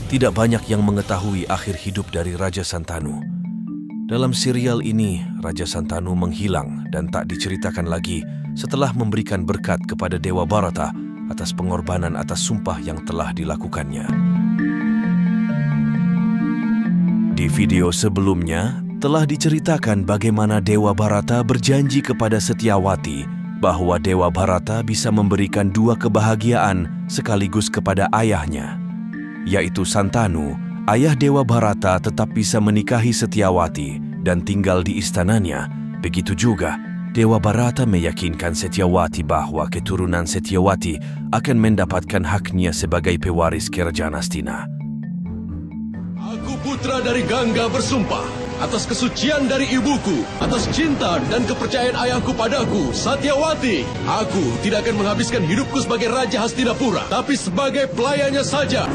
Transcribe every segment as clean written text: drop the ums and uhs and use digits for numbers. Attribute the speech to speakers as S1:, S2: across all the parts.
S1: Tidak banyak yang mengetahui akhir hidup dari Raja Santanu. Dalam serial ini, Raja Santanu menghilang dan tak diceritakan lagi setelah memberikan berkat kepada Dewa Bharata atas pengorbanan atas sumpah yang telah dilakukannya. Di video sebelumnya, telah diceritakan bagaimana Dewa Bharata berjanji kepada Setyawati bahwa Dewa Bharata bisa memberikan dua kebahagiaan sekaligus kepada ayahnya, yaitu Santanu. Ayah Dewa Bharata tetap bisa menikahi Setyawati dan tinggal di istananya. Begitu juga, Dewa Bharata meyakinkan Setyawati bahwa keturunan Setyawati akan mendapatkan haknya sebagai pewaris kerajaan Hastina.
S2: Aku putra dari Gangga bersumpah atas kesucian dari ibuku, atas cinta dan kepercayaan ayahku padaku, Satyawati. Aku tidak akan menghabiskan hidupku sebagai Raja Hastinapura, tapi sebagai pelayannya saja.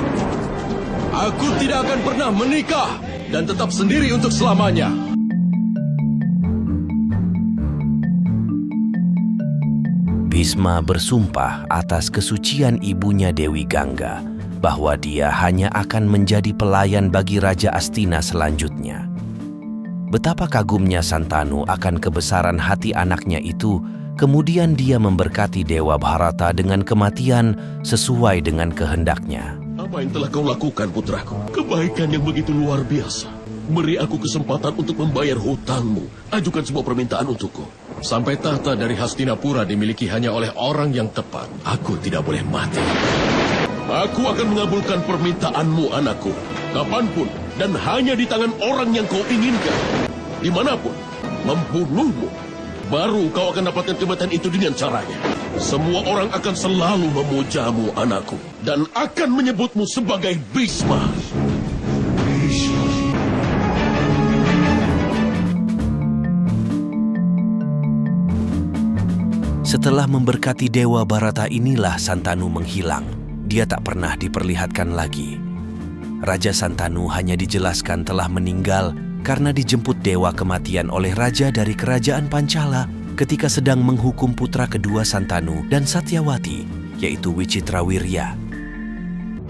S2: Aku tidak akan pernah menikah dan tetap sendiri untuk selamanya.
S1: Bhisma bersumpah atas kesucian ibunya Dewi Gangga bahwa dia hanya akan menjadi pelayan bagi Raja Hastina selanjutnya. Betapa kagumnya Santanu akan kebesaran hati anaknya itu, kemudian dia memberkati Dewa Bharata dengan kematian sesuai dengan kehendaknya.
S2: Apa yang telah kau lakukan, putraku? Kebaikan yang begitu luar biasa. Beri aku kesempatan untuk membayar hutangmu. Ajukan sebuah permintaan untukku. Sampai tahta dari Hastinapura dimiliki hanya oleh orang yang tepat, aku tidak boleh mati. Aku akan mengabulkan permintaanmu, anakku. Kapanpun dan hanya di tangan orang yang kau inginkan. Dimanapun, membunuhmu. Baru kau akan dapatkan kebaikan itu dengan caranya. Semua orang akan selalu memujamu, anakku. Dan akan menyebutmu sebagai Bhisma.
S1: Setelah memberkati Dewa Bharata inilah Santanu menghilang. Dia tak pernah diperlihatkan lagi. Raja Santanu hanya dijelaskan telah meninggal karena dijemput dewa kematian oleh raja dari kerajaan Pancala ketika sedang menghukum putra kedua Santanu dan Satyawati, yaitu Wicitrawirya.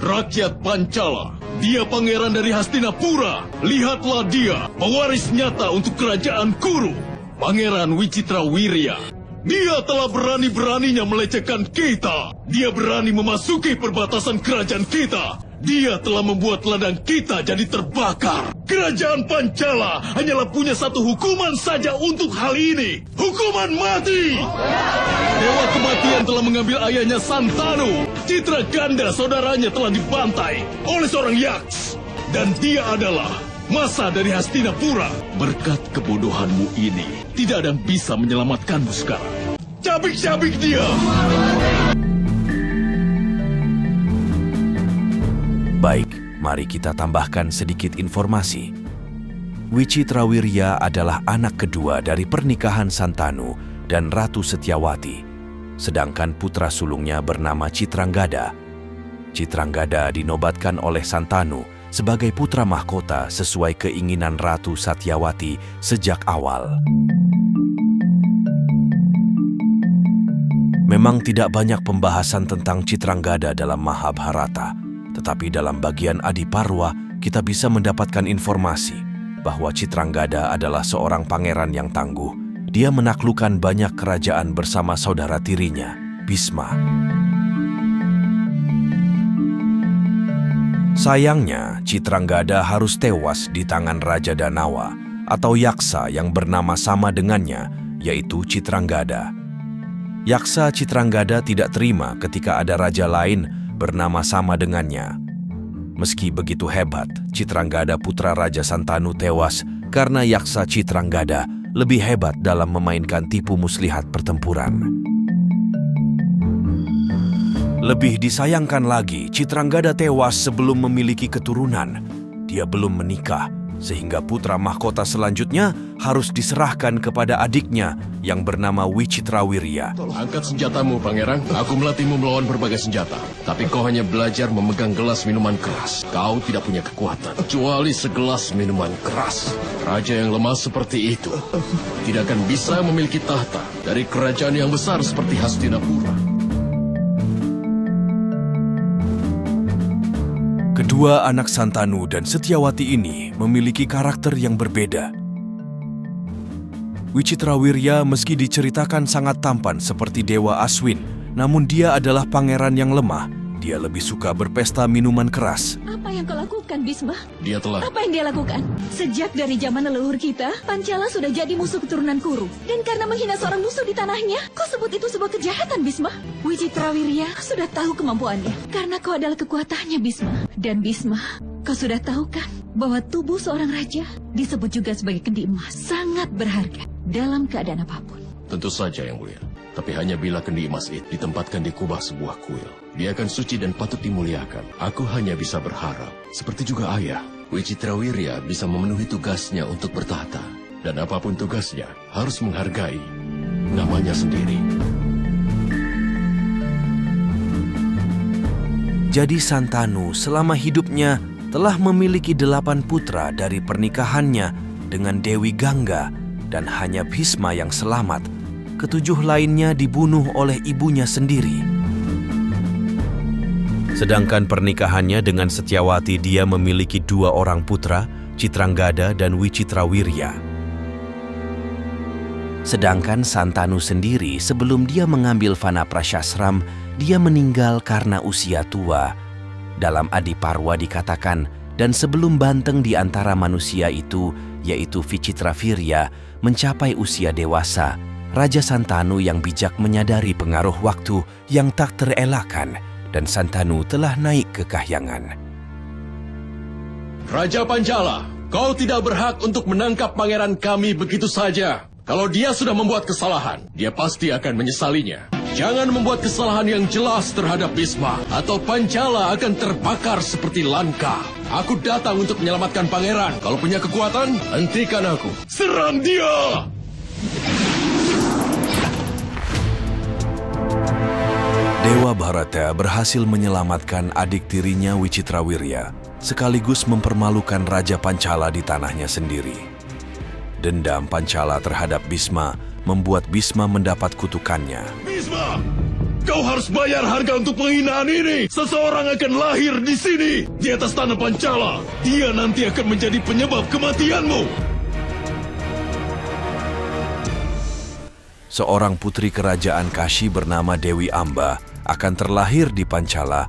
S2: Rakyat Pancala, dia pangeran dari Hastinapura. Lihatlah dia, pewaris nyata untuk kerajaan Kuru. Pangeran Wicitrawirya. Dia telah berani-beraninya melecehkan kita. Dia berani memasuki perbatasan kerajaan kita. Dia telah membuat ladang kita jadi terbakar. Kerajaan Pancala hanyalah punya satu hukuman saja untuk hal ini. Hukuman mati. Dewa kematian telah mengambil ayahnya Santanu. Citraganda saudaranya telah dibantai oleh seorang yaks. Dan dia adalah masa dari Hastinapura. Berkat kebodohanmu ini, tidak ada yang bisa menyelamatkanmu sekarang. Cabik-cabik dia!
S1: Baik, mari kita tambahkan sedikit informasi. Wicitrawirya adalah anak kedua dari pernikahan Santanu dan Ratu Setyawati, sedangkan putra sulungnya bernama Citranggada. Citranggada dinobatkan oleh Santanu sebagai putra mahkota sesuai keinginan Ratu Satyawati sejak awal. Memang tidak banyak pembahasan tentang Citranggada dalam Mahabharata, tetapi dalam bagian Adiparwa kita bisa mendapatkan informasi bahwa Citranggada adalah seorang pangeran yang tangguh. Dia menaklukkan banyak kerajaan bersama saudara tirinya, Bhisma. Sayangnya, Citranggada harus tewas di tangan Raja Danawa atau yaksa yang bernama sama dengannya, yaitu Citranggada. Yaksa Citranggada tidak terima ketika ada raja lain bernama sama dengannya. Meski begitu hebat, Citranggada putra Raja Santanu tewas karena yaksa Citranggada lebih hebat dalam memainkan tipu muslihat pertempuran. Lebih disayangkan lagi, Citranggada tewas sebelum memiliki keturunan. Dia belum menikah, sehingga putra mahkota selanjutnya harus diserahkan kepada adiknya yang bernama Wicitrawirya.
S2: Angkat senjatamu, pangeran. Aku melatihmu melawan berbagai senjata. Tapi kau hanya belajar memegang gelas minuman keras. Kau tidak punya kekuatan, kecuali segelas minuman keras. Raja yang lemah seperti itu tidak akan bisa memiliki tahta dari kerajaan yang besar seperti Hastinapura.
S1: Kedua anak Santanu dan Setyawati ini memiliki karakter yang berbeda. Wicitrawirya meski diceritakan sangat tampan seperti Dewa Aswin, namun dia adalah pangeran yang lemah. Dia lebih suka berpesta minuman keras.
S3: Apa yang kau lakukan, Bisma?
S2: Dia telah...
S3: Apa yang dia lakukan? Sejak dari zaman leluhur kita, Pancala sudah jadi musuh keturunan Kuru. Dan karena menghina seorang musuh di tanahnya, kau sebut itu sebuah kejahatan, Bisma? Wicitrawirya sudah tahu kemampuannya. Karena kau adalah kekuatannya, Bisma. Dan Bisma, kau sudah tahu kan bahwa tubuh seorang raja disebut juga sebagai kendi emas. Sangat berharga dalam keadaan apapun.
S2: Tentu saja, Yang Mulia. Tapi hanya bila kendi emas itu ditempatkan di kubah sebuah kuil. Dia akan suci dan patut dimuliakan. Aku hanya bisa berharap, seperti juga ayah, Wicitrawirya bisa memenuhi tugasnya untuk bertahta. Dan apapun tugasnya, harus menghargai namanya sendiri.
S1: Jadi Santanu selama hidupnya telah memiliki 8 putra dari pernikahannya dengan Dewi Gangga dan hanya Bhisma yang selamat. Ketujuh lainnya dibunuh oleh ibunya sendiri. Sedangkan pernikahannya dengan Setyawati dia memiliki 2 orang putra, Citranggada dan Wicitrawirya. Sedangkan Santanu sendiri sebelum dia mengambil Vanaprashashram, dia meninggal karena usia tua. Dalam Adiparwa dikatakan, dan sebelum banteng di antara manusia itu, yaitu Wicitrawirya, mencapai usia dewasa, Raja Santanu yang bijak menyadari pengaruh waktu yang tak terelakkan dan Santanu telah naik ke kahyangan.
S2: Raja Pancala, kau tidak berhak untuk menangkap pangeran kami begitu saja. Kalau dia sudah membuat kesalahan, dia pasti akan menyesalinya. Jangan membuat kesalahan yang jelas terhadap Bhisma, atau Pancala akan terbakar seperti Lanka. Aku datang untuk menyelamatkan pangeran. Kalau punya kekuatan, hentikan aku. Serang dia!
S1: Dewa Bharata berhasil menyelamatkan adik tirinya Wicitrawirya, sekaligus mempermalukan Raja Pancala di tanahnya sendiri. Dendam Pancala terhadap Bhisma membuat Bhisma mendapat kutukannya.
S2: Bhisma, kau harus bayar harga untuk penghinaan ini. Seseorang akan lahir di sini, di atas tanah Pancala. Dia nanti akan menjadi penyebab kematianmu.
S1: Seorang putri kerajaan Kashi bernama Dewi Amba akan terlahir di Pancala